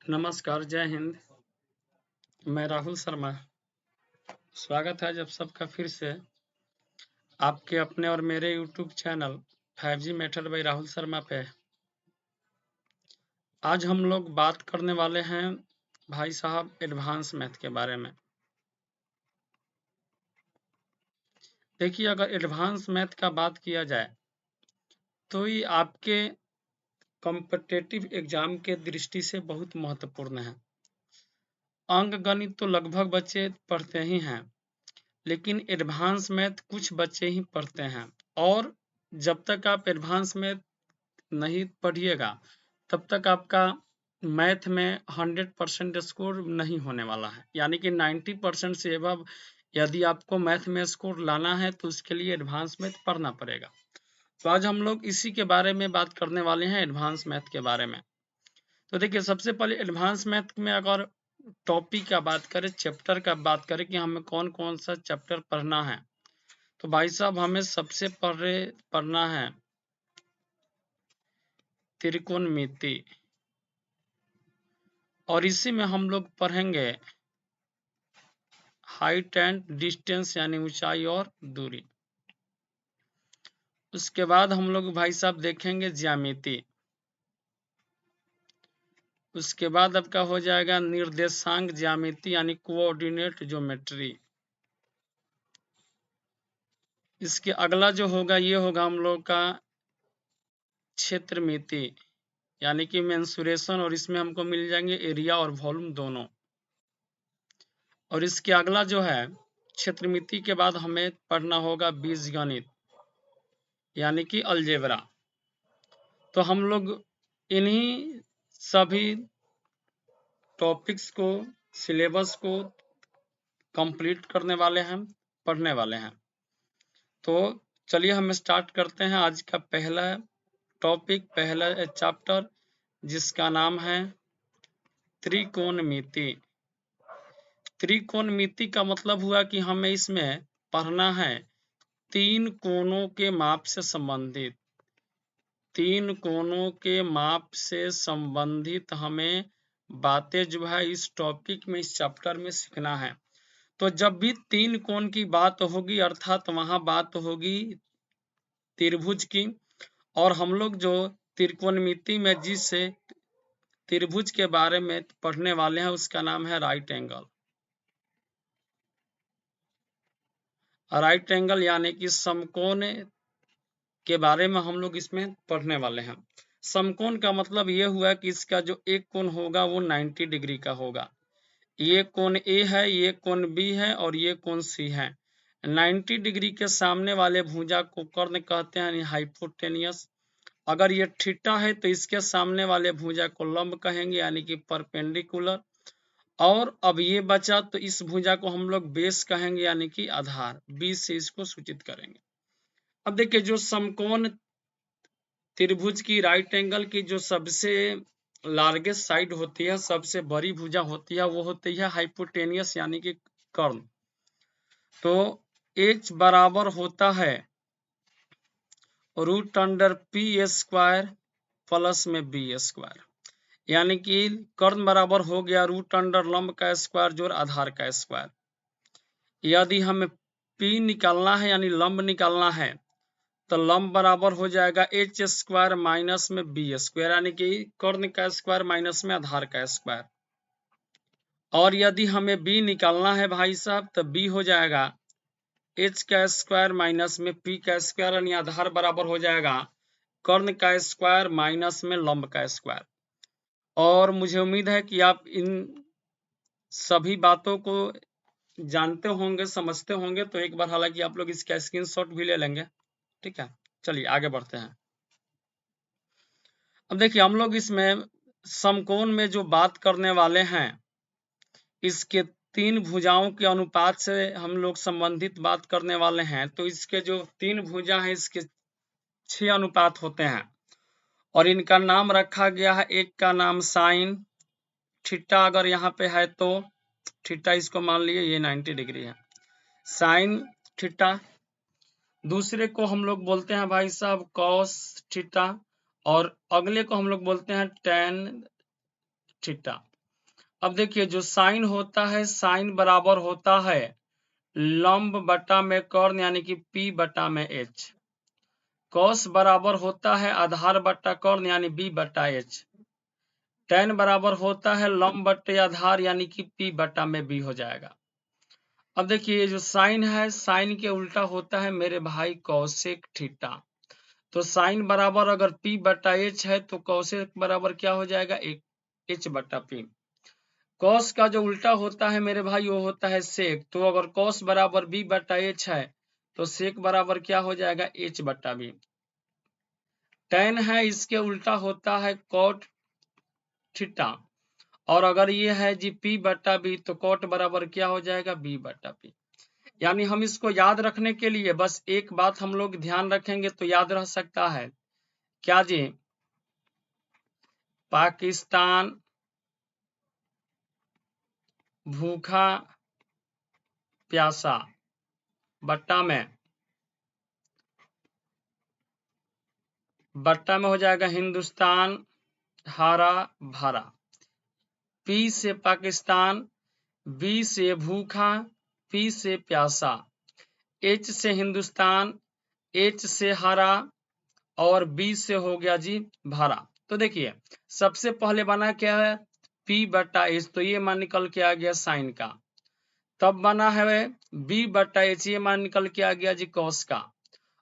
नमस्कार, जय हिंद। मैं राहुल शर्मा। स्वागत है जब सबका फिर से आपके अपने और मेरे YouTube channel 5G method by Rahul Sharma पे। आज हम लोग बात करने वाले हैं भाई साहब एडवांस मैथ के बारे में। देखिए, अगर एडवांस मैथ का बात किया जाए तो ये आपके कॉम्पिटिटिव एग्जाम के दृष्टि से बहुत महत्वपूर्ण है। अंक गणित तो लगभग बच्चे पढ़ते ही हैं, लेकिन एडवांस मैथ कुछ बच्चे ही पढ़ते हैं। और जब तक आप एडवांस मैथ नहीं पढ़िएगा तब तक आपका मैथ में 100% स्कोर नहीं होने वाला है। यानी कि 90% से एबव यदि आपको मैथ में स्कोर लाना है तो उसके लिए एडवांस मैथ पढ़ना पड़ेगा। तो आज हम लोग इसी के बारे में बात करने वाले हैं, एडवांस मैथ के बारे में। तो देखिए, सबसे पहले एडवांस मैथ में अगर टॉपिक का बात करें, चैप्टर का बात करें कि हमें कौन कौन सा चैप्टर पढ़ना है, तो भाई साहब हमें सबसे पहले पढ़ना है त्रिकोणमिति, और इसी में हम लोग पढ़ेंगे हाइट एंड डिस्टेंस यानी ऊंचाई और दूरी। उसके बाद हम लोग भाई साहब देखेंगे ज्यामिति। उसके बाद आपका हो जाएगा निर्देशांक ज्यामिति यानी कोऑर्डिनेट ज्योमेट्री। इसके अगला जो होगा ये होगा हम लोग का क्षेत्रमिति यानी कि मेंसुरेशन, और इसमें हमको मिल जाएंगे एरिया और वॉल्यूम दोनों। और इसके अगला जो है क्षेत्रमिति के बाद हमें पढ़ना होगा बीजगणित यानी कि अलजेब्रा। तो हम लोग इन्हीं सभी टॉपिक्स को, सिलेबस को कंप्लीट करने वाले हैं, पढ़ने वाले हैं। तो चलिए हम स्टार्ट करते हैं आज का पहला टॉपिक, पहला चैप्टर, जिसका नाम है त्रिकोणमिति। त्रिकोणमिति का मतलब हुआ कि हमें इसमें पढ़ना है तीन कोणों के माप से संबंधित, तीन कोणों के माप से संबंधित हमें बातें जो है इस टॉपिक में, इस चैप्टर में सीखना है। तो जब भी तीन कोण की बात होगी अर्थात वहां बात होगी त्रिभुज की, और हम लोग जो त्रिकोणमिति में जिस त्रिभुज के बारे में पढ़ने वाले हैं उसका नाम है राइट एंगल। राइट एंगल यानी कि समकोण के बारे में हम लोग इसमें पढ़ने वाले हैं। समकोण का मतलब ये हुआ कि इसका जो एक कोण होगा वो 90 डिग्री का होगा। ये कोण ए है, ये कोण बी है और ये कोण सी है। 90 डिग्री के सामने वाले भुजा को कर्ण कहते हैं, हाइपोटेनियस। अगर ये थीटा है तो इसके सामने वाले भुजा को लंब कहेंगे यानी कि परपेंडिकुलर। और अब ये बचा तो इस भुजा को हम लोग बेस कहेंगे यानी कि आधार, बी से इसको सूचित करेंगे। अब देखिए, जो समकोण त्रिभुज की, राइट एंगल की जो सबसे लार्जेस्ट साइड होती है, सबसे बड़ी भुजा होती है, वो होती है हाइपोटेनियस यानी कि कर्ण। तो H बराबर होता है root under P square plus में बी स्क्वायर, यानी कि कर्ण बराबर हो गया रूट अंडर लंब का स्क्वायर जोड़ आधार का स्क्वायर। यदि हमें P निकालना है यानी लंब निकालना है तो लंब बराबर हो जाएगा एच स्क्वायर माइनस में बी स्क्वायर, यानी कि कर्ण का स्क्वायर माइनस में आधार का स्क्वायर। और यदि हमें बी निकालना है भाई साहब तो बी हो जाएगा एच का स्क्वायर माइनस में पी का स्क्वायर, यानी आधार बराबर हो जाएगा कर्ण का स्क्वायर माइनस में लंब का स्क्वायर। और मुझे उम्मीद है कि आप इन सभी बातों को जानते होंगे, समझते होंगे। तो एक बार हालांकि आप लोग इसका स्क्रीनशॉट भी ले लेंगे, ठीक है। चलिए आगे बढ़ते हैं। अब देखिए, हम लोग इसमें समकोण में जो बात करने वाले हैं, इसके तीन भुजाओं के अनुपात से हम लोग संबंधित बात करने वाले हैं। तो इसके जो तीन भुजा हैं इसके 6 अनुपात होते हैं और इनका नाम रखा गया है। एक का नाम साइन थीटा, अगर यहाँ पे है तो थीटा इसको मान लिए ये 90 डिग्री है, साइन थीटा। दूसरे को हम लोग बोलते हैं भाई साहब कॉस थीटा, और अगले को हम लोग बोलते हैं टेन थीटा। अब देखिए जो साइन होता है, साइन बराबर होता है लंब बटा में कर्ण यानी कि P बटा में H। कॉस बराबर होता है आधार बटा कर्ण यानी B बटा H। tan बराबर होता है लंब बटे आधार यानी कि P बटा में B हो जाएगा। अब देखिए ये जो साइन है, साइन के उल्टा होता है मेरे भाई कौसेक थीटा। तो साइन बराबर अगर P बटा H है तो कौसेक बराबर क्या हो जाएगा, H बटा P। कॉस का जो उल्टा होता है मेरे भाई वो होता है सेक। तो अगर कॉस बराबर B बटा H है तो सेक बराबर क्या हो जाएगा, H बटा B। tan है इसके उल्टा होता है कॉट थीटा। और अगर ये है जी P बटा B तो कॉट बराबर क्या हो जाएगा, B बटा P। यानी हम इसको याद रखने के लिए बस एक बात हम लोग ध्यान रखेंगे तो याद रह सकता है, क्या जी, पाकिस्तान भूखा प्यासा बट्टा में हो जाएगा हिंदुस्तान हारा भारा। P से पाकिस्तान, B से भूखा, P से प्यासा, H से हिंदुस्तान, H से हरा और B से हो गया जी भारा। तो देखिए सबसे पहले बना क्या है, P बटा H, तो ये मान निकल के आ गया साइन का। तब बना है B बटा H, ये मान निकल के आ गया जी कॉस का।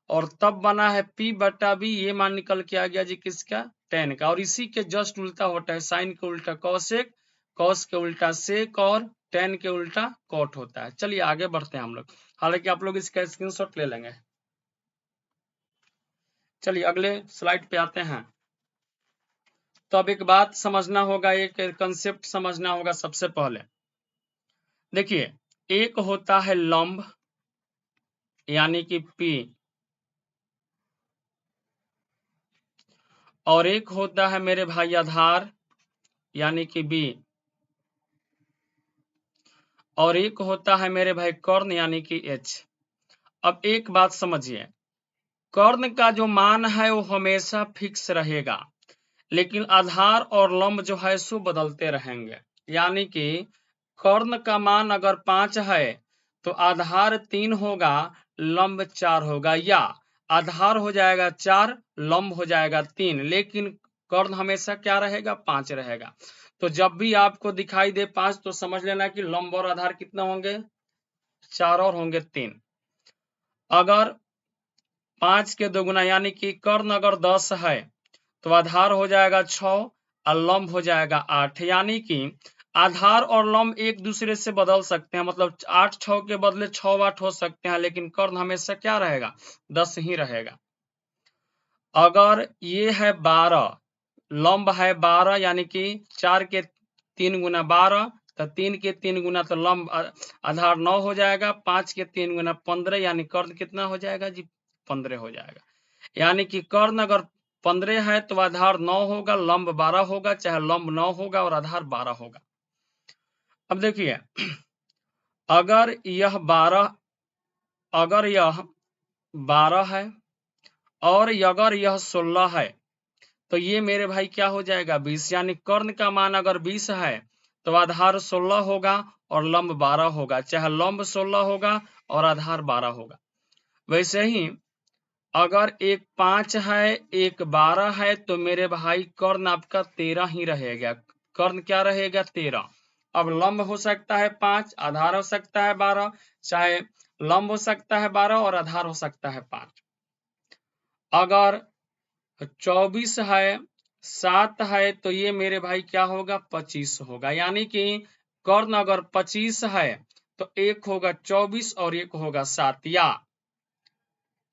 और तब बना है P बटा B, ये मान निकल के आ गया जी किसका, tan का। और इसी के जस्ट उल्टा होता है, साइन के उल्टा कॉसेक, कॉस के उल्टा सेक और tan के उल्टा कॉट होता है। चलिए आगे बढ़ते हैं हम लोग, हालांकि आप लोग इसका स्क्रीनशॉट ले लेंगे। चलिए अगले स्लाइड पे आते हैं। तो अब एक बात समझना होगा, एक कंसेप्ट समझना होगा सबसे पहले। देखिए एक होता है लंब यानी कि P, और एक होता है मेरे भाई आधार यानी कि B, और एक होता है मेरे भाई कर्ण यानी कि H। अब एक बात समझिए, कर्ण का जो मान है वो हमेशा फिक्स रहेगा, लेकिन आधार और लंब जो है सो बदलते रहेंगे। यानी कि कर्ण का मान अगर 5 है तो आधार 3 होगा, लंब 4 होगा, या आधार हो जाएगा 4, लंब हो जाएगा 3, लेकिन कर्ण हमेशा क्या रहेगा, 5 रहेगा। तो जब भी आपको दिखाई दे 5 तो समझ लेना कि लंब और आधार कितना होंगे, 4 और होंगे 3। अगर 5 के दोगुना यानी कि कर्ण अगर 10 है तो आधार हो जाएगा 6 और लंब हो जाएगा 8। यानी कि आधार और लंब एक दूसरे से बदल सकते हैं, मतलब 8 6 के बदले 6 8 हो सकते हैं, लेकिन कर्ण हमेशा क्या रहेगा, 10 ही रहेगा। अगर ये है 12, लंब है 12 यानी कि 4 के 3 गुना 12, तो 3 के 3 गुना तो लंब आधार 9 हो जाएगा, 5 के 3 गुना 15 यानी कर्ण कितना हो जाएगा जी, 15 हो जाएगा। यानी कि कर्ण अगर 15 है तो आधार 9 होगा, लंब 12 होगा, चाहे लंब 9 होगा और आधार 12 होगा। अब देखिए अगर यह 12 है और अगर यह 16 है तो ये मेरे भाई क्या हो जाएगा, 20। यानी कर्ण का मान अगर 20 है तो आधार 16 होगा और लंब 12 होगा, चाहे लंब 16 होगा और आधार 12 होगा। वैसे ही अगर एक 5 है एक 12 है तो मेरे भाई कर्ण आपका 13 ही रहेगा। कर्ण क्या रहेगा, 13। अब लंब हो सकता है 5, आधार हो सकता है 12, चाहे लंब हो सकता है 12 और आधार हो सकता है 5। अगर 24 है 7 है तो ये मेरे भाई क्या होगा, 25 होगा। यानी कि कर्ण अगर 25 है तो एक होगा 24 और एक होगा 7, या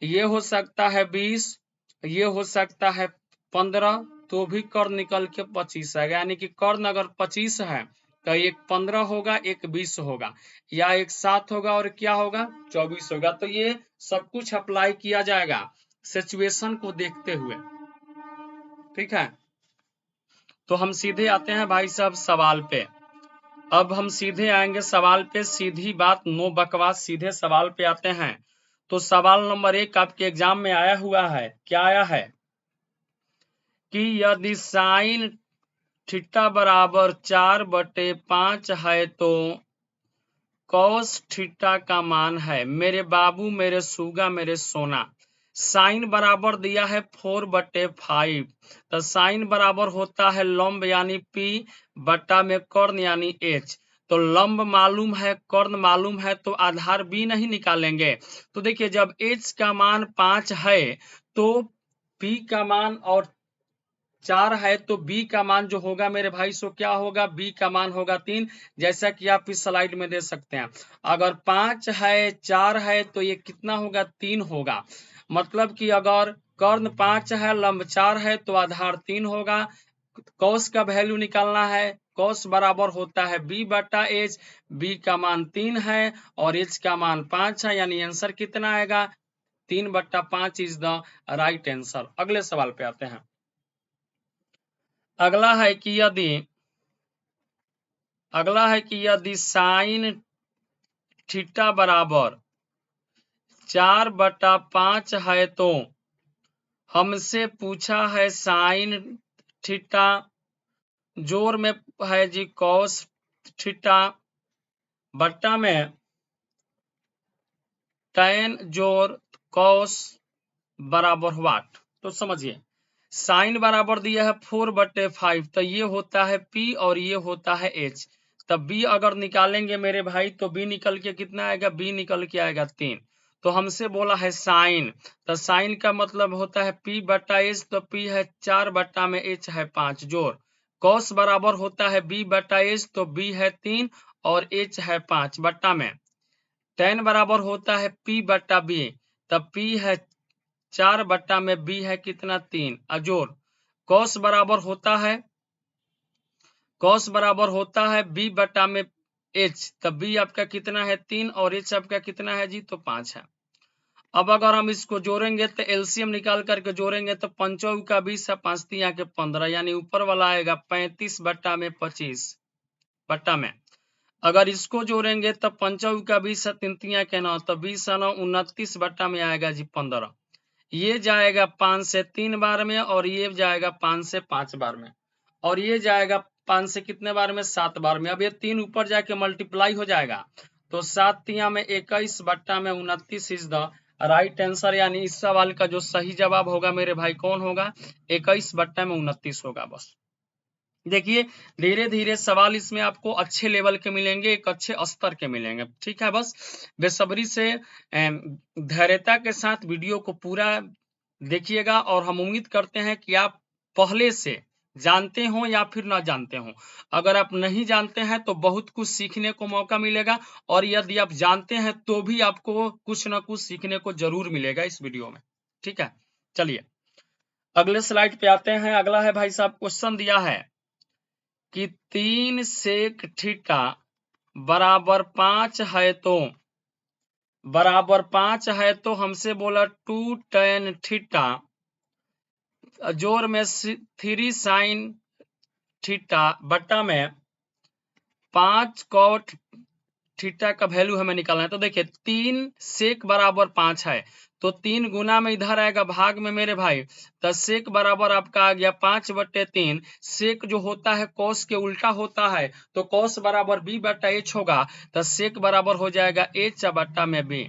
ये हो सकता है 20, ये हो सकता है 15, तो भी कर्ण निकल के 25 आएगा। यानी कि कर्ण अगर 25 है तो एक 15 होगा, एक 20 होगा, या एक 7 होगा और क्या होगा, 24 होगा। तो ये सब कुछ अप्लाई किया जाएगा सिचुएशन को देखते हुए, ठीक है। तो हम सीधे आते हैं भाई साहब सवाल पे। अब हम सीधे आएंगे सवाल पे, सीधी बात, नो बकवास, सीधे सवाल पे आते हैं। तो सवाल नंबर 1 आपके एग्जाम में आया हुआ है, क्या आया है कि यदि साइन थीटा बराबर 4/5 है तो कॉस थीटा का मान है, मेरे बाबू मेरे सुगा मेरे सोना, साइन बराबर दिया है 4/5, तो साइन बराबर होता है लंब यानी P बट्टा में कर्ण यानी H। तो लंब मालूम है, कर्ण मालूम है, तो आधार B नहीं निकालेंगे। तो देखिए जब H का मान 5 है तो P का मान और 4 है तो B का मान जो होगा मेरे भाई सो क्या होगा, B का मान होगा 3, जैसा कि आप इस स्लाइड में दे सकते हैं। अगर 5 है 4 है तो ये कितना होगा, 3 होगा। मतलब कि अगर कर्ण 5 है लंब 4 है तो आधार 3 होगा। कॉस का वैल्यू निकालना है, कॉस बराबर होता है B/H, B का मान 3 है और H का मान 5 है, यानी आंसर कितना आएगा, 3/5 इज द राइट आंसर। अगले सवाल पे आते हैं। अगला है कि यदि साइन थीटा बराबर 4/5 है तो हमसे पूछा है साइन थीटा जोड़ में है जी कॉस थीटा बट्टा में टैन जोड़ कॉस बराबर व्हाट। तो समझिए साइन बराबर दिया है 4/5, तो ये होता है P और ये होता है H। तब B अगर निकालेंगे मेरे भाई तो B निकल के कितना आएगा, B निकल के आएगा 3। तो हमसे बोला है साइन, तो साइन का मतलब होता है P/H, तो P है 4/H है 5 जोड़ कॉस बराबर होता है B/H, तो B है 3 और H है 5 बट्टा में tan बराबर होता है P/B, तब P है 4 में B है कितना 3 अजोड़ कॉस बराबर होता है B में H, तब B आपका कितना है 3 और H आपका कितना है जी, तो 5 है। अब अगर हम इसको जोड़ेंगे तो एलसीएम निकाल करके जोड़ेंगे तो 5 का 20 है 5 3 के 15, यानी ऊपर वाला आएगा 35/25 बट्टा में। अगर इसको जोड़ेंगे तो 5 का 20 है 3 3 के 9, तो 20 9 29 बट्टा में आएगा जी 15। ये जाएगा 5 से 3 बार में और ये जाएगा 5 से 5 बार में और ये जाएगा 5 से कितने बार में, 7 बार में। अब ये 3 ऊपर जाके मल्टीप्लाई हो जाएगा तो 7 3 में 21 बट्टा में 29 इज द राइट आंसर, यानी इस सवाल का जो सही जवाब होगा मेरे भाई कौन होगा, 21 बट्टा में 29 होगा। बस देखिए धीरे धीरे सवाल इसमें आपको अच्छे लेवल के मिलेंगे, एक अच्छे स्तर के मिलेंगे, ठीक है। बस बेसब्री से धैर्यता के साथ वीडियो को पूरा देखिएगा और हम उम्मीद करते हैं कि आप पहले से जानते हो या फिर ना जानते हो। अगर आप नहीं जानते हैं तो बहुत कुछ सीखने को मौका मिलेगा और यदि आप जानते हैं तो भी आपको कुछ ना कुछ सीखने को जरूर मिलेगा इस वीडियो में, ठीक है। चलिए अगले स्लाइड पे आते हैं। अगला है भाई साहब, क्वेश्चन दिया है कि 3 सेक थीटा बराबर 5 है तो हमसे बोला 2 tan थीटा जोड़ में 3 साइन थीटा बट्टा में 5 कॉट थीटा का वैल्यू हमें निकालना है। तो देखिए 3 सेक बराबर 5 है तो 3 गुना में इधर आएगा भाग में मेरे भाई, तो सेक बराबर आपका आ गया 5/3। सेक जो होता है कॉस के उल्टा होता है तो कॉस बराबर B/H होगा, तो सेक बराबर हो जाएगा H बट्टा में B।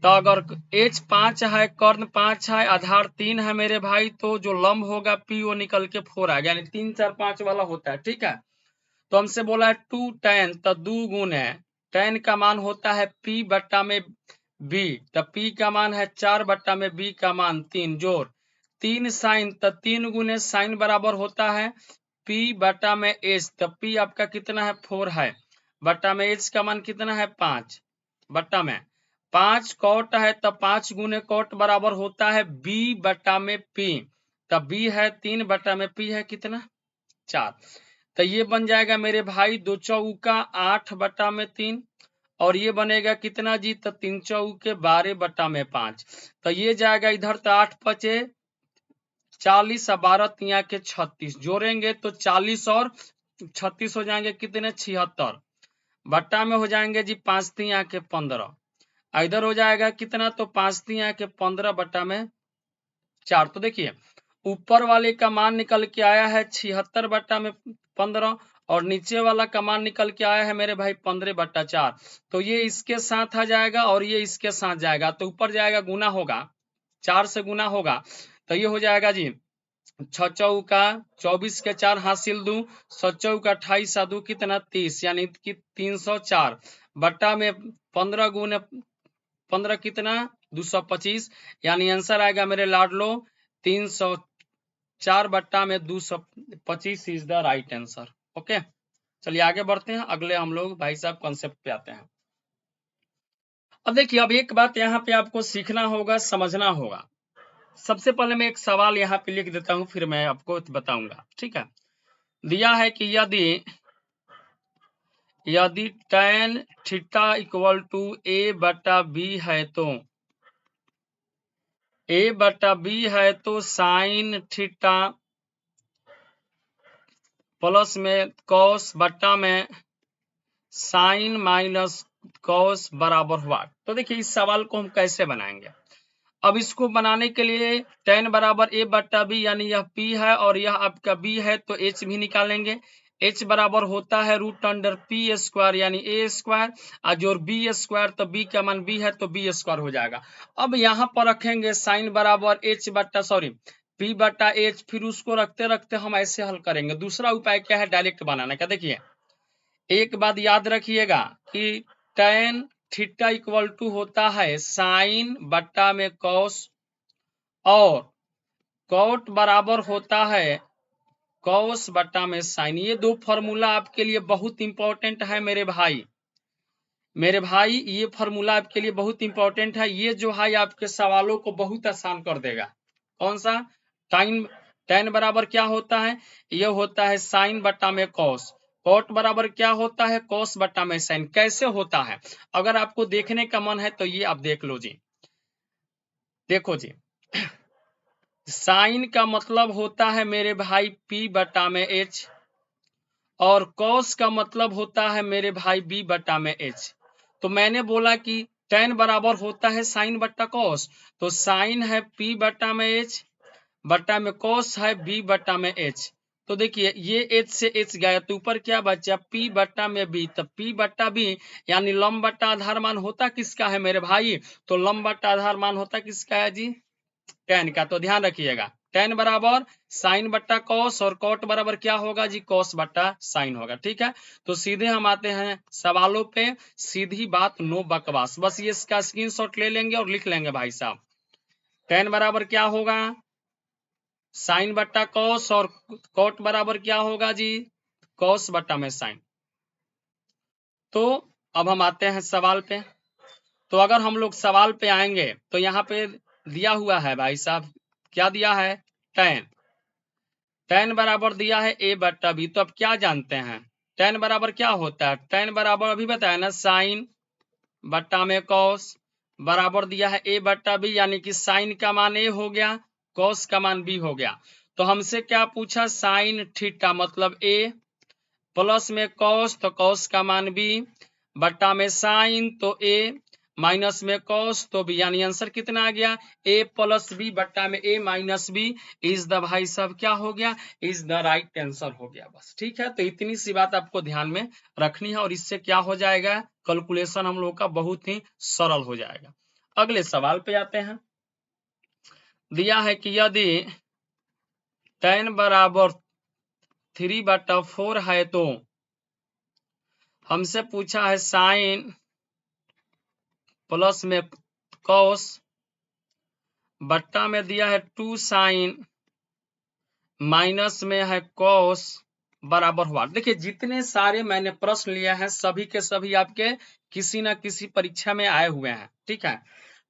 तो अगर H 5 है, कर्ण 5 है, आधार 3 है मेरे भाई, तो जो लंब होगा P वो निकल के 4 आएगा, यानी 3 4 5 वाला होता है, ठीक है। तो हमसे बोला है 2 tan, तो 2 गुने tan का मान होता है P/B, तो P का मान है 4 में B का मान 3 जोड़ 3 साइन, तो 3 गुने साइन बराबर होता है P/में H, तो P आपका कितना है 4 है बट्टा में H का मान कितना है 5 बट्टा में 5 कॉट है, तो 5 गुने कॉट बराबर होता है B/में P, तो B है 3 में P है कितना 4, तो ये बन जाएगा मेरे भाई 2 चौका 8/3 और ये बनेगा कितना जी, तो 3 चौके 12/5, तो ये जाएगा इधर, तो 8 पचे 40 और 12 तिया के 36 जोड़ेंगे तो 40 और 36 हो जाएंगे कितने 76 बट्टा में हो जाएंगे जी 5 तिया के 15, इधर हो जाएगा कितना, तो 5 तिया के 15 बट्टा में 4। तो देखिए ऊपर वाले का मान निकल के आया है 76/15 और नीचे वाला का मान निकल के आया है मेरे भाई 15/4। तो ये इसके साथ आ जाएगा और ये इसके साथ जाएगा, तो ऊपर जाएगा गुना होगा, 4 से गुना होगा, तो ये हो जाएगा जी 6 चौका 24 के 4 हासिल 2, 7 चौका 28 आ 2 कितना 30, यानी कि 304 बट्टा में 15 गुने 15 कितना 225, यानी आंसर आएगा मेरे लाडलो 304 बट्टा में 225 is the right answer. Okay, चलिए आगे बढ़ते हैं, अगले हम लोग भाई साहब कॉन्सेप्ट पे आते हैं। अब देखिए, अब एक बात यहाँ पे आपको सीखना होगा, समझना होगा। सबसे पहले मैं एक सवाल यहाँ पे लिख देता हूं, फिर मैं आपको बताऊंगा, ठीक है। दिया है कि यदि tan theta equal to a/b है तो a/b है तो साइन थीटा प्लस में कॉस बट्टा में साइन माइनस कॉस बराबर हुआ। तो देखिए इस सवाल को हम कैसे बनाएंगे। अब इसको बनाने के लिए tan बराबर a/b यानी यह p है और यह आपका b है, तो h भी निकालेंगे। h बराबर होता है √p² यानी a², और जो b², तो b का मान b है तो b² हो जाएगा। अब यहाँ पर रखेंगे साइन बराबर p/h, फिर उसको रखते रखते हम ऐसे हल करेंगे। दूसरा उपाय क्या है, डायरेक्ट बनाने का। देखिए एक बात याद रखिएगा कि tan थीटा इक्वल टू होता है साइन बट्टा में कॉस, और कॉट बराबर होता है कॉस बट्टा में साइन। ये दो फॉर्मूला आपके लिए बहुत इंपॉर्टेंट है मेरे भाई। ये फॉर्मूला आपके लिए बहुत इंपॉर्टेंट है। ये जो है आपके सवालों को बहुत आसान कर देगा। कौन सा? tan बराबर क्या होता है, ये होता है साइन बट्टा में कॉस। कॉट बराबर क्या होता है, कॉस बट्टा में साइन। कैसे होता है, अगर आपको देखने का मन है तो ये आप देख लो जी। देखो जी, साइन का मतलब होता है मेरे भाई p/h, और कॉस का मतलब होता है मेरे भाई b/h। तो मैंने बोला कि tan बराबर होता है साइन बट्टा कॉस, तो साइन है p/h बट्टा में कॉस है b/h। तो देखिए ये h से h गया तो ऊपर क्या बचा, p/b। तो p/b यानी लंब बट्टा आधार मान होता किसका है मेरे भाई, तो लंब बट्टा आधार मान होता किसका है जी, tan का। तो ध्यान रखिएगा tan बराबर साइन बट्टा कॉस, और कॉट बराबर क्या होगा जी, कॉस बट्टा साइन होगा। ठीक है, तो सीधे हम आते हैं सवालों पे। सीधी बात, नो बकवास, बस ये इसका स्क्रीनशॉट ले लेंगे और लिख लेंगे भाई साहब। tan बराबर क्या होगा, साइन बट्टा कॉस, और कॉट बराबर क्या होगा जी, कॉस बट्टा में साइन। तो अब हम आते हैं सवाल पे। तो अगर हम लोग सवाल पे आएंगे तो यहाँ पे दिया हुआ है भाई साहब, क्या दिया है, tan बराबर दिया है a/b। तो अब क्या जानते हैं, tan बराबर क्या होता है, tan बराबर अभी बताया ना साइन बट्टा में कॉस, बराबर दिया है a/b, यानी कि साइन का मान a हो गया, कॉस का मान b हो गया। तो हमसे क्या पूछा, साइन थीटा मतलब a, प्लस में कॉस तो कॉस का मान b, बट्टा में साइन तो a, माइनस में कॉस तो b, यानी आंसर कितना आ गया, a+b बट्टा में a minus b is the भाई साहब क्या हो गया, इज द राइट आंसर हो गया। बस ठीक है, तो इतनी सी बात आपको ध्यान में रखनी है, और इससे क्या हो जाएगा, कैलकुलेशन हम लोग का बहुत ही सरल हो जाएगा। अगले सवाल पे आते हैं। दिया है कि यदि tan बराबर 3/4 है तो हमसे पूछा है साइन प्लस में कॉस बट्टा में दिया है 2 साइन माइनस में है कॉस बराबर हुआ। देखिए जितने सारे मैंने प्रश्न लिए हैं सभी के सभी आपके किसी न किसी परीक्षा में आए हुए हैं। ठीक है,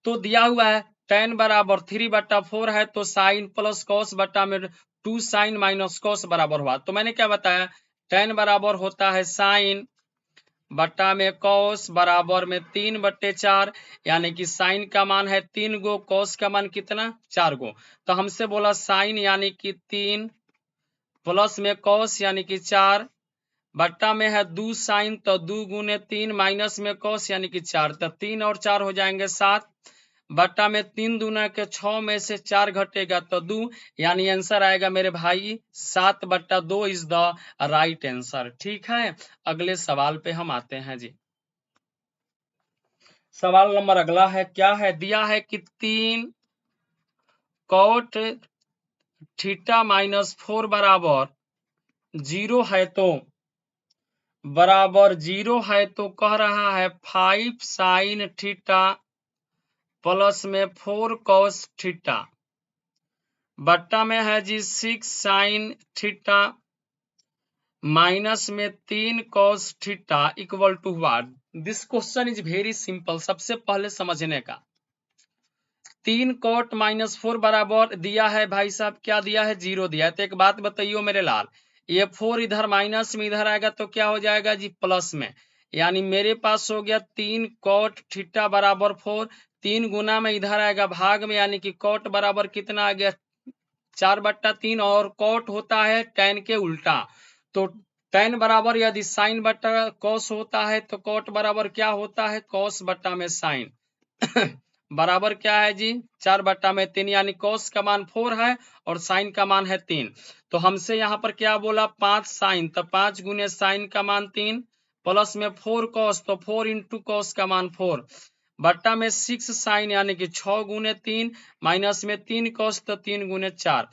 तो दिया हुआ है tan बराबर 3/4 है तो साइन प्लस कॉस बट्टा में 2 साइन माइनस कॉस बराबर हुआ। तो मैंने क्या बताया, tan बराबर होता है साइन बट्टा में कॉस बराबर में 3/4, यानी कि साइन का मान है 3 गो, कॉस का मान कितना 4 गो। तो हमसे बोला साइन यानी कि 3 प्लस में कॉस यानी कि 4 बट्टा में है 2 साइन तो 2 गुने 3 माइनस में कॉस यानी कि 4, तो 3 और 4 हो जाएंगे 7, बट्टा में 3 दूना के 6 में से 4 घटेगा तो 2, यानी आंसर आएगा मेरे भाई 7/2 इज द राइट आंसर। ठीक है, अगले सवाल पे हम आते हैं जी। सवाल नंबर अगला है, क्या है दिया है कि 3 cot थीटा -4 बराबर 0 है तो कह रहा है 5 sin थीटा प्लस में 4 cos थीटा बट्टा में है जी 6 sin थीटा माइनस में 3 cos theta equal to what. This question is very simple. सबसे पहले समझने का, 3 cot -4 बराबर दिया है भाई साहब, क्या दिया है 0 दिया है। तो एक बात बताइयो मेरे लाल, ये 4 इधर माइनस में इधर आएगा तो क्या हो जाएगा जी प्लस में, यानी मेरे पास हो गया 3 cot थीटा बराबर 4, 3 गुना में इधर आएगा भाग में, यानी कि cot बराबर कितना आ गया 4/3, और कॉट होता है tan के उल्टा, तो tan बराबर यदि साइन बट्टा कॉस होता है तो कॉट बराबर क्या होता है कॉस बट्टा में साइन बराबर क्या है जी 4/3, यानी कॉस का मान 4 है और साइन का मान है 3। तो हमसे यहाँ पर क्या बोला 5 साइन, तो 5 गुने साइन का मान 3 प्लस में 4 कॉस, तो 4 इंटू कॉस का मान 4 बट्टा में 6 साइन, यानी कि 6 गुने 3 माइनस में 3 कॉस, तो 3 गुने 4।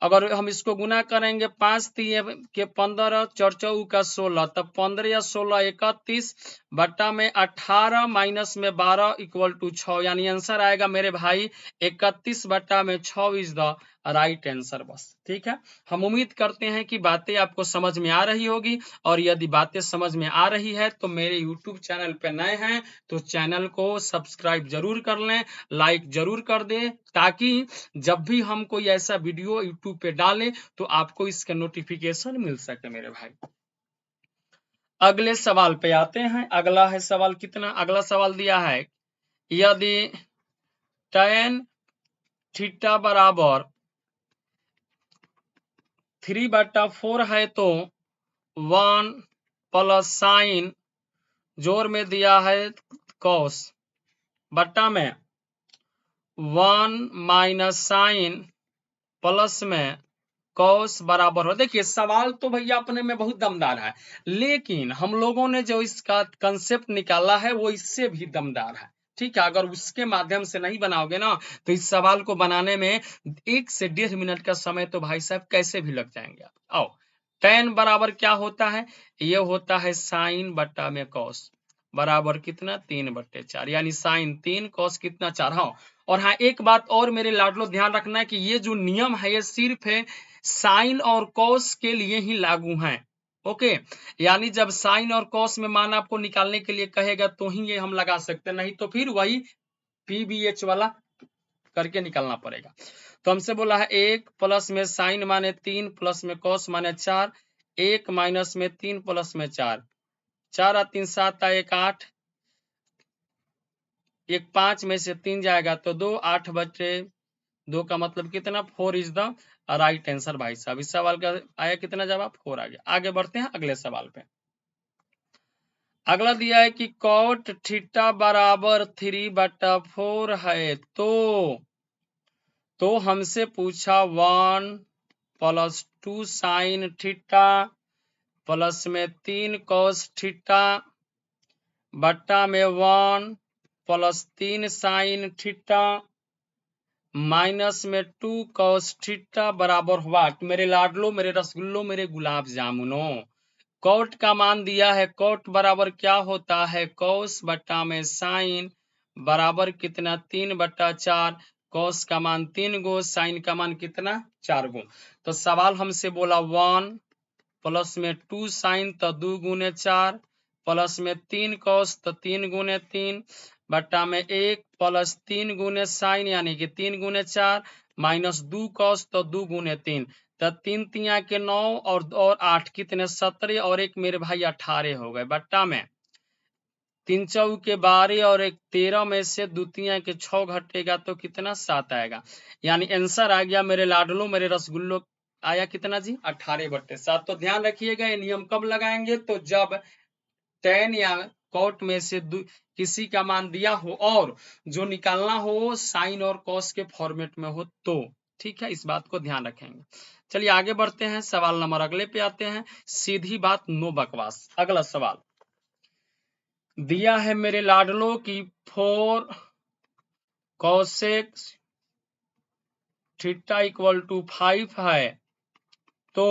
अगर हम इसको गुना करेंगे 5 3 के 15 4 4 का 16, तब 15 या 16 31 बट्टा में 18 माइनस में 12 इक्वल टू 6, यानी आंसर आएगा मेरे भाई 31/6 इज द राइट आंसर। बस ठीक है, हम उम्मीद करते हैं कि बातें आपको समझ में आ रही होगी, और यदि बातें समझ में आ रही है तो मेरे यूट्यूब चैनल पे नए हैं तो चैनल को सब्सक्राइब जरूर कर लें, लाइक जरूर कर दें, ताकि जब भी हम कोई ऐसा वीडियो यूट्यूब पे डालें तो आपको इसका नोटिफिकेशन मिल सके मेरे भाई। अगले सवाल पे आते हैं। अगला है सवाल कितना, अगला सवाल दिया है यदि tan थीटा बराबर 3/4 है तो 1 प्लस साइन जोर में दिया है कॉस बट्टा में 1 माइनस साइन प्लस में कॉस बराबर हो। देखिए सवाल तो भैया अपने में बहुत दमदार है, लेकिन हम लोगों ने जो इसका कंसेप्ट निकाला है वो इससे भी दमदार है। ठीक है, अगर उसके माध्यम से नहीं बनाओगे ना तो इस सवाल को बनाने में 1 से 1.5 मिनट का समय तो भाई साहब कैसे भी लग जाएंगे। आओ, tan बराबर क्या होता है, ये होता है साइन बट्टा में कॉस बराबर कितना 3/4, यानी साइन 3 कॉस कितना 4। हाँ, और हाँ एक बात और मेरे लाडलो ध्यान रखना है कि ये जो नियम है ये सिर्फ है साइन और कॉस के लिए ही लागू हैं। ओके, यानी जब साइन और कॉस में मान आपको निकालने के लिए कहेगा तो ही ये हम लगा सकते हैं, नहीं तो फिर वही पीबीएच वाला करके निकालना पड़ेगा। तो हमसे बोला है 1 प्लस में साइन माने 3 प्लस में कॉस माने 4, 1 माइनस में 3 प्लस में 4, 4 और 3 7 1 8, 1 5 में से 3 जाएगा तो 2, 8/2 का मतलब कितना 4 इज द राइट आंसर भाई साहब। इस सवाल का आया कितना जवाब 4 आ गया। आगे बढ़ते हैं अगले सवाल पे। अगला दिया है कि कॉट थीटा बराबर 3/4 है तो हमसे पूछा 1 प्लस 2 साइन थीटा प्लस में 3 कॉस थीटा बट्टा में 1 प्लस 3 साइन थीटा माइनस में 2 कॉस थीटा बराबर हुआ। मेरे लाडलो, मेरे रसगुल्लो, मेरे गुलाब जामुनो, कॉट का मान दिया है, कॉट बराबर क्या होता है कॉस बट्टा में साइन बराबर कितना 3/4, कॉस का मान 3 गो, साइन का मान कितना 4 गो। तो सवाल हमसे बोला 1 प्लस में 2 साइन तो 2 गुने 4 प्लस में 3 कॉस तो 3 गुने 3 बट्टा में 1 प्लस 3 गुने साइन यानी कि 3 गुने 4 माइनस 2 कॉस तो 2 गुने 3, तो 3 तिया के 9 और 8 कितने 17 और एक मेरे भाई 18 हो गए बट्टा में 3 चौके 12 और एक 13 में से 2 तिया के 6 घटेगा तो कितना 7 आएगा, यानी आंसर आ गया मेरे लाडलो, मेरे रसगुल्लो, आया कितना जी 18/7। तो ध्यान रखिएगा ये नियम कब लगाएंगे, तो जब tan या कॉट में से किसी का मान दिया हो और जो निकालना हो साइन और कॉस के फॉर्मेट में हो तो। ठीक है, इस बात को ध्यान रखेंगे। चलिए आगे बढ़ते हैं, सवाल नंबर अगले पे आते हैं। सीधी बात, नो बकवास। अगला सवाल दिया है मेरे लाडलो की 4 cosec थीटा इक्वल टू 5 है, तो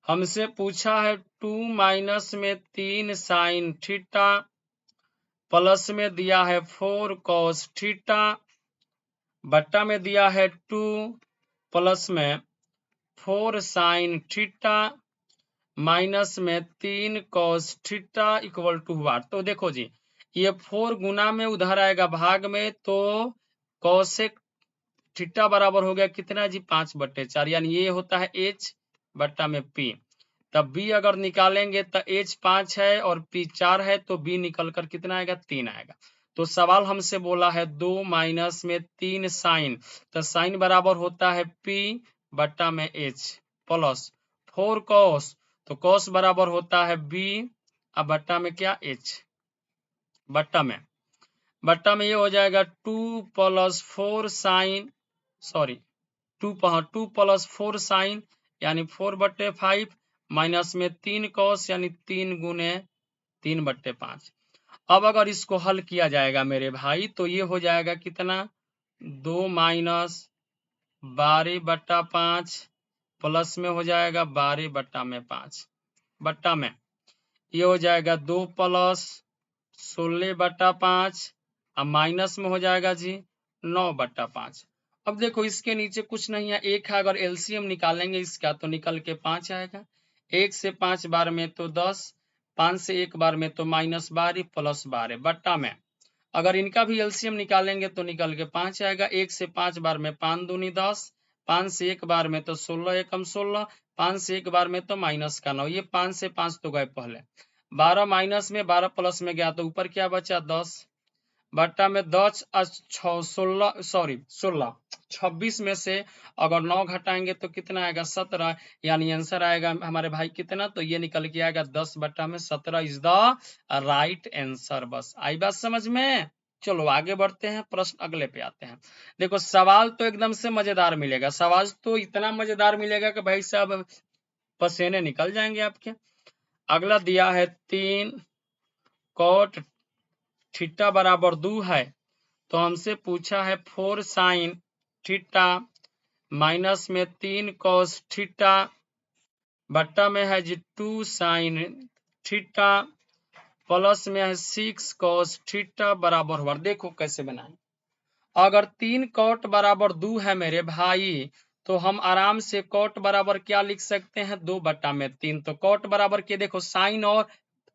हमसे पूछा है 2 माइनस में 3 साइन थीटा प्लस में दिया है 4 cos थीटा बट्टा में दिया है 2 प्लस में 4 साइन थीटा माइनस में 3 cos थीटा इक्वल टू वाट। तो देखो जी, ये 4 गुना में उधर आएगा भाग में, तो cosec थीटा बराबर हो गया कितना जी 5/4, यानी ये होता है h बट्टा में p। तब b अगर निकालेंगे तो h 5 है और p 4 है, तो b निकल कर कितना आएगा 3 आएगा। तो सवाल हमसे बोला है 2 माइनस में 3 साइन, तो साइन बराबर होता है p बट्टा में h प्लस 4 cos, तो cos बराबर होता है b अब बट्टा में क्या h बट्टा में ये हो जाएगा 2 plus 4 sine, sorry 2 plus 4 sine यानी 4/5 माइनस में 3 cos यानी 3 गुने 3/5। अब अगर इसको हल किया जाएगा मेरे भाई तो ये हो जाएगा कितना 2 माइनस 12/5 प्लस में हो जाएगा 12/5 बट्टा में ये हो जाएगा 2 प्लस 16/5 अब माइनस में हो जाएगा जी 9/5। अब देखो इसके नीचे कुछ नहीं है, एक है, अगर एलसीएम निकालेंगे इसका तो निकल के 5 आएगा। 1 से 5 बार में तो 10, 5 से 1 बार में तो -12 प्लस 12 बट्टा में अगर इनका भी एलसीएम निकालेंगे तो निकल के 5 आएगा। 1 से 5 बार में 5 दूनी 10, 5 से 1 बार में तो 16 एकम 16, 5 से 1 बार में तो माइनस का 9, ये 5 से 5 तो गए पहले, 12 माइनस में 12 प्लस में गया तो ऊपर क्या बचा 10 बट्टा में 10 16 सॉरी 16 26 में से अगर 9 घटाएंगे तो कितना आएगा 17, यानी आंसर आएगा हमारे भाई कितना, तो ये निकल के आएगा 10 बट्टा में 17 इज द राइट आंसर। बस आई बात समझ में। चलो आगे बढ़ते हैं, प्रश्न अगले पे आते हैं। देखो सवाल तो एकदम से मजेदार मिलेगा, सवाल तो इतना मजेदार मिलेगा कि भाई साहब पसीने निकल जाएंगे आपके। अगला दिया है 3 cot थीटा बराबर 2 है, तो हमसे पूछा है 4 साइन थीटा माइनस में 3 cos थीटा बट्टा में है जी 2 साइन थीटा प्लस में है 6 cos थीटा बराबर हुआ। देखो कैसे बनाए, अगर 3 cot बराबर 2 है मेरे भाई तो हम आराम से cot बराबर क्या लिख सकते हैं 2/3। तो cot बराबर के देखो साइन और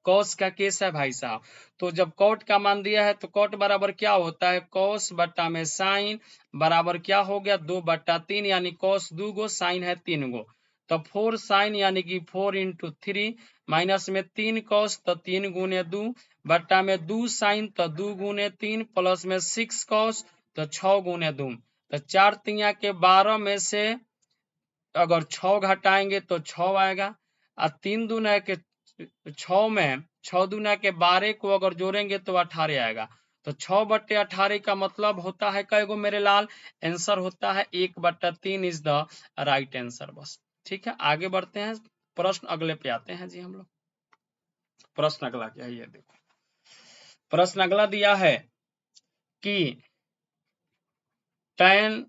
cos का केस है भाई साहब, तो जब cot का मान दिया है तो cot बराबर क्या होता है cos बट्टा में साइन बराबर क्या हो गया 2/3, यानी cos 2 गो साइन है 3 गो, तो 4 साइन यानी कि 4 × 3 माइनस में 3 cos तो 3 गुने 2 बट्टा में 2 साइन तो 2 गुने 3 प्लस में 6 cos तो 6 गुने 2, तो 4 तिया के 12 में से अगर 6 घटाएंगे तो 6 आएगा, और 3 दूना के 6 में 6 दूना के 12 को अगर जोड़ेंगे तो 18 आएगा, तो 6/18 का मतलब होता है कई गो मेरे लाल, आंसर होता है 1/3 इज द राइट आंसर। बस ठीक है, आगे बढ़ते हैं, प्रश्न अगले पे आते हैं जी हम लोग। प्रश्न अगला क्या है ये देखो, प्रश्न अगला दिया है कि tan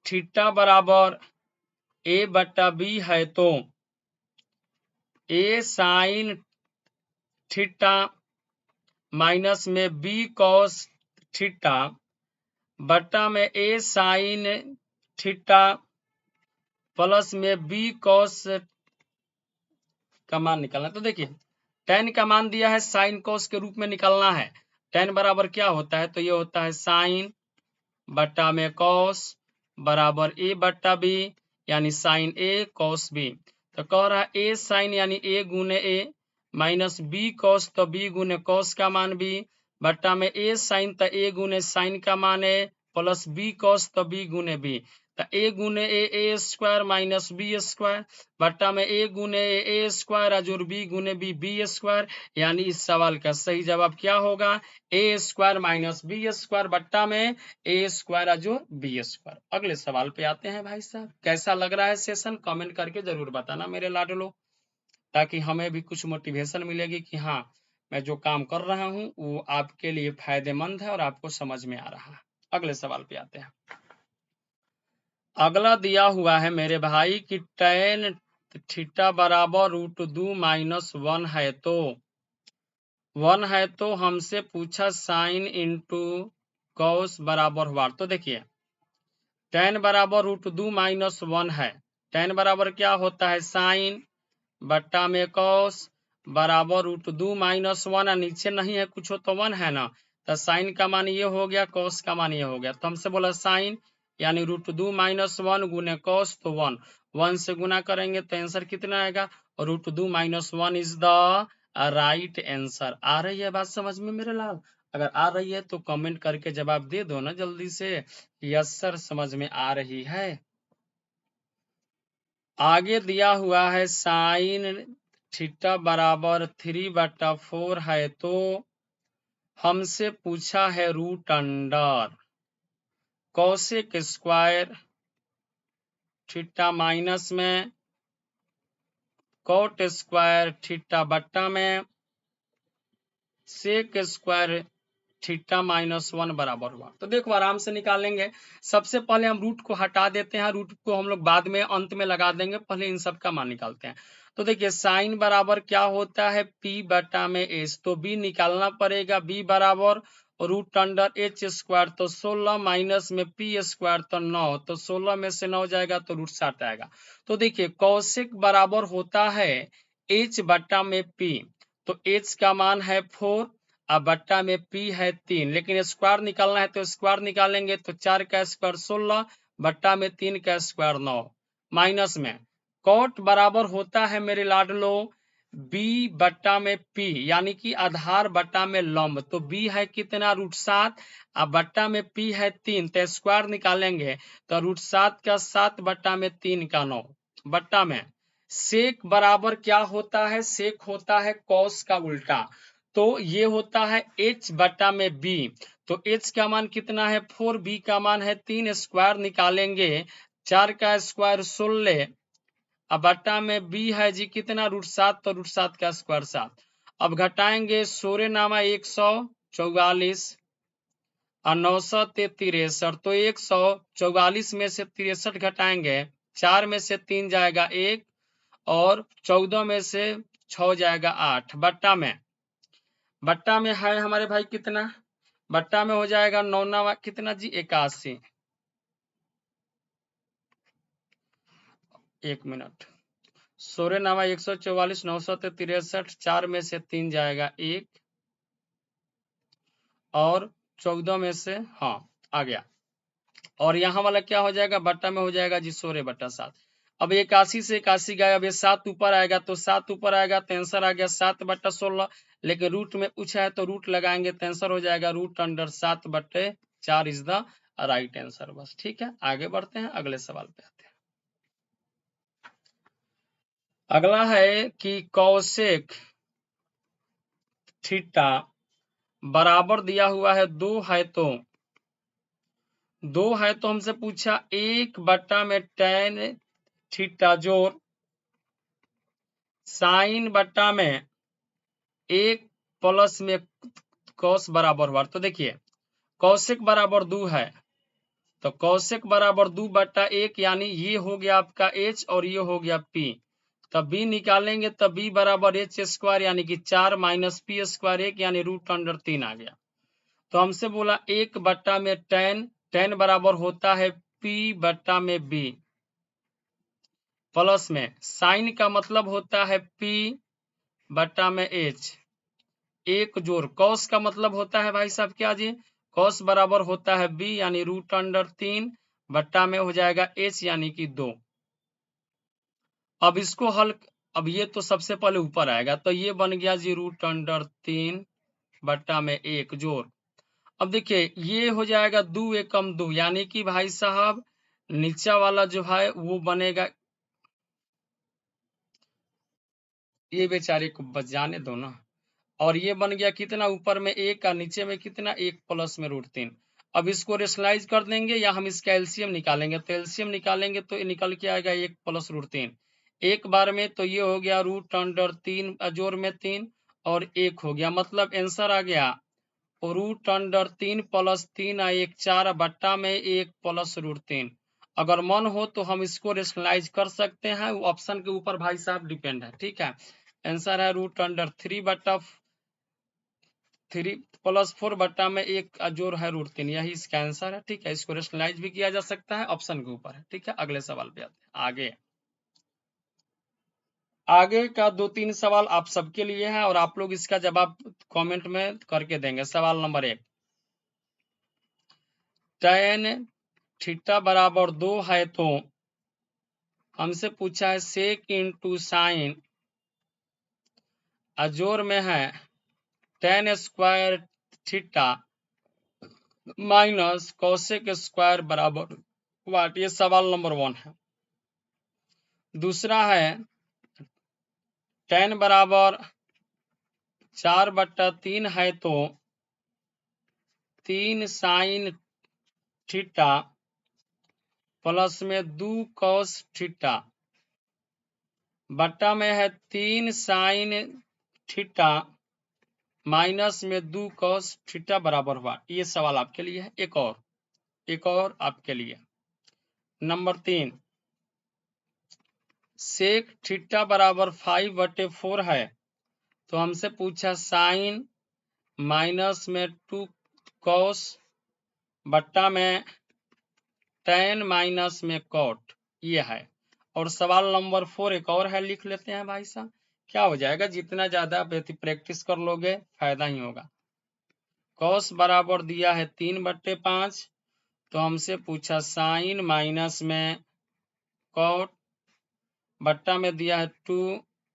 थीटा बराबर a/b है, तो a साइन थीटा माइनस में b cos थीटा बट्टा में a साइन थीटा प्लस में b cos का मान निकालना। तो देखिए tan का मान दिया है साइन cos के रूप में निकालना है, tan बराबर क्या होता है, तो ये होता है साइन बट्टा में cos बराबर a/b यानी साइन a cos b, तो कह रहा है a साइन यानी a गुने a माइनस b cos तो b गुने cos का मान b बट्टा में a साइन तो a गुने साइन का मान a प्लस b cos तो b गुने b, तो ए गुने ए स्क्वायर माइनस बी स्क्वायर बट्टा में ए गुने ए स्क्वायर अजोर बी गुने बी स्क्वायर, यानी इस सवाल का सही जवाब क्या होगा, ए स्क्वायर माइनस बी स्क्वायर बट्टा में ए स्क्वायर अजोर बी स्क्वायर। अगले सवाल पे आते हैं भाई साहब। कैसा लग रहा है सेशन, कमेंट करके जरूर बताना मेरे लाडलो, ताकि हमें भी कुछ मोटिवेशन मिलेगी कि हाँ मैं जो काम कर रहा हूँ वो आपके लिए फायदेमंद है और आपको समझ में आ रहा है। अगले सवाल पे आते हैं। अगला दिया हुआ है मेरे भाई कि tan थीटा बराबर √2 - 1 है तो हमसे पूछा साइन इंटू कॉस बराबर हुआ। तो देखिए tan बराबर √2 - 1 है, tan बराबर क्या होता है साइन बट्टा में कॉस बराबर √2 - 1, नीचे नहीं है कुछ तो 1 है ना, तो साइन का मान ये हो गया, कॉस का मान ये हो गया, तो हमसे बोला साइन यानी √2 - 1 गुने कॉस, तो 1 से गुना करेंगे तो आंसर कितना आएगा, √2 - 1 इज द राइट आंसर। आ रही है बात समझ में मेरे लाल? अगर आ रही है तो कमेंट करके जवाब दे दो ना जल्दी से, यस सर समझ में आ रही है। आगे दिया हुआ है साइन थीटा बराबर 3/4 है तो हमसे पूछा है root under cosec square theta minus में कॉट स्क्वायर थीटा बट्टा में सेक स्क्वायर थीटा -1 बराबर हुआ। तो देखो आराम से निकालेंगे। सबसे पहले हम रूट को हटा देते हैं, रूट को हम लोग बाद में अंत में लगा देंगे, पहले इन सब का मान निकालते हैं। तो देखिए साइन बराबर क्या होता है p बटा में h, तो b निकालना पड़ेगा, b बराबर रूट अंडर h स्क्वायर, तो 16 माइनस में p स्क्वायर तो 9, तो 16 में से 9 जाएगा तो √7 आएगा। तो देखिए कौशिक बराबर होता है h बटा में p, तो h का मान है 4 अब बट्टा में p है 3, लेकिन स्क्वायर निकालना है तो स्क्वायर निकालेंगे तो 4 का स्क्वायर 16 बट्टा में 3 का स्क्वायर 9 माइनस में कॉट बराबर होता है मेरे लाडलो b बट्टा में p, यानी कि आधार बट्टा में लंब, तो b है कितना √7 अब बट्टा में p है 3, तो स्क्वायर निकालेंगे तो √7 का 7 बट्टा में 3 का 9 बट्टा में सेक बराबर क्या होता है, सेक होता है कॉस का उल्टा, तो ये होता है h बटा में b, तो h का मान कितना है 4, b का मान है 3, स्क्वायर निकालेंगे 4 का स्क्वायर 16 अब बटा में b है जी कितना √7, तो √7 का स्क्वायर 7, अब घटाएंगे 16 नामा 144 और 9 ते 63, तो 144 में से 63 घटाएंगे 4 में से 3 जाएगा 1 और 14 में से 6 जाएगा 8 बट्टा में है हमारे भाई कितना, बट्टा में हो जाएगा 9 नामा कितना जी 81, 1 मिनट 16 नामा 144 900 ते 63, 4 में से 3 जाएगा 1 और 14 में से हाँ आ गया, और यहाँ वाला क्या हो जाएगा बट्टा में हो जाएगा जी 16 बट्टा 7, अब 81 से 81 गया, अब ये 7 ऊपर आएगा तो 7 ऊपर आएगा तो आंसर आ गया 7 बट्टा 16, लेकिन रूट में पूछा है तो रूट लगाएंगे तो आंसर हो जाएगा रूट अंडर 7 बट्टे 4 इज द राइट आंसर। बस ठीक है, आगे बढ़ते हैं, अगले सवाल पे आते हैं। अगला है कि कौशिक थीटा बराबर दिया हुआ है 2 है तो हमसे पूछा 1 बट्टा में tan थीटा जोड़ साइन बट्टा में 1 प्लस में कॉस बराबर हुआ। तो देखिए कौशिक बराबर 2 है तो कौशिक बराबर 2 बट्टा 1, यानी ये हो गया आपका h और ये हो गया p, तब b निकालेंगे तब b बराबर h स्क्वायर यानी कि 4 माइनस p स्क्वायर 1 यानी रूट अंडर 3 आ गया। तो हमसे बोला 1 बट्टा में tan बराबर होता है p बट्टा में b प्लस में साइन का मतलब होता है p बट्टा में h, एक जोड़ कॉस का मतलब होता है भाई साहब क्या जी, कॉस बराबर होता है b यानी रूट अंडर 3 बट्टा में हो जाएगा h यानी कि 2। अब इसको हल, अब ये तो सबसे पहले ऊपर आएगा तो ये बन गया जी रूट अंडर 3 बट्टा में 1 जोड़, अब देखिए ये हो जाएगा 2 एकम 2 यानी कि भाई साहब नीचा वाला जो है वो बनेगा, ये बेचारे को बच जाने दो ना, और ये बन गया कितना, ऊपर में 1 का, नीचे में कितना, 1 प्लस में √3। अब इसको रेशनलाइज कर देंगे या हम इसका एलसीएम निकालेंगे, तो एलसीएम निकालेंगे तो ये निकल के आएगा 1 प्लस √3 एक बार में, तो ये हो गया √3 जोर में 3 और 1 हो गया, मतलब आंसर आ गया √3 प्लस 3 1 4 बट्टा में 1 प्लस √3। अगर मन हो तो हम इसको रेशनलाइज कर सकते हैं, वो ऑप्शन के ऊपर भाई साहब डिपेंड है, ठीक है। आंसर है √3 बट्टा 3 प्लस 4 बट्टा में 1 जोर है √3, यही इसका आंसर है, ठीक है। इसको रेशनलाइज भी किया जा सकता है, ऑप्शन के ऊपर है, ठीक है। अगले सवाल पे आते हैं। आगे का 2-3 सवाल आप सबके लिए है और आप लोग इसका जवाब कमेंट में करके देंगे। सवाल नंबर 1, tan थीटा बराबर 2 है तो हमसे पूछा है सेक इंटू साइन, अजोर में है tan square theta minus cosec square बराबर वाट। ये सवाल नंबर 1 है। दूसरा है tan बराबर 4/3 है तो 3 साइन थीटा प्लस में 2 कॉस थीटा बट्टा में है 3 साइन थीटा माइनस में 2 कॉस थीटा बराबर हुआ। ये सवाल आपके लिए है। एक और आपके लिए नंबर 3, सेक थीटा बराबर 5/4 है तो हमसे पूछा साइन माइनस में 2 कॉस बट्टा में tan माइनस में कॉट, ये है। और सवाल नंबर 4 एक और है, लिख लेते हैं भाई साहब। क्या हो जाएगा, जितना ज्यादा प्रैक्टिस कर लोगे फायदा ही होगा। कॉस बराबर दिया है 3/5 तो हमसे पूछा साइन माइनस में कॉट बट्टा में दिया है 2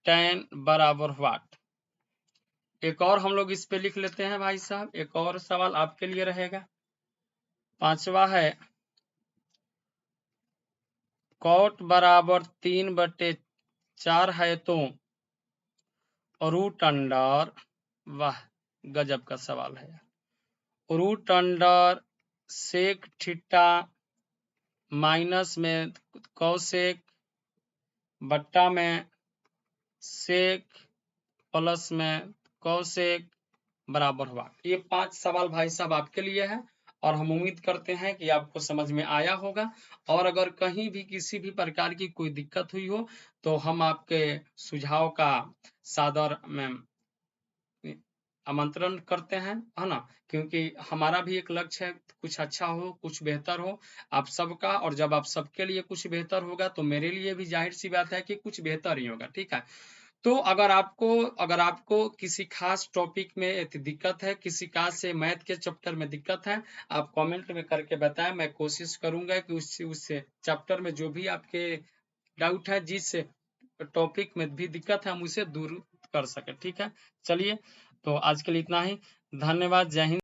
tan बराबर व्हाट। एक और हम लोग इस पे लिख लेते हैं भाई साहब, एक और सवाल आपके लिए रहेगा। 5वां है कॉट बराबर 3/4 है तो √, वाह गजब का सवाल है, √, सेक थीटा माइनस में कॉसेक बट्टा में सेक प्लस में कॉसेक बराबर हुआ। ये 5 सवाल भाई साहब आपके लिए है और हम उम्मीद करते हैं कि आपको समझ में आया होगा। और अगर कहीं भी किसी भी प्रकार की कोई दिक्कत हुई हो तो हम आपके सुझाव का सादर में आमंत्रण करते हैं, है ना, क्योंकि हमारा भी एक लक्ष्य है कुछ अच्छा हो, कुछ बेहतर हो आप सबका, और जब आप सबके लिए कुछ बेहतर होगा तो मेरे लिए भी जाहिर सी बात है कि कुछ बेहतर ही होगा, ठीक है। तो अगर आपको किसी खास टॉपिक में दिक्कत है, किसी खास से मैथ के चैप्टर में दिक्कत है, आप कमेंट में करके बताएं। मैं कोशिश करूंगा कि उस चैप्टर में जो भी आपके डाउट है, जिस टॉपिक में भी दिक्कत है, हम उसे दूर कर सके, ठीक है। चलिए, तो आज के लिए इतना ही। धन्यवाद। जय हिंद।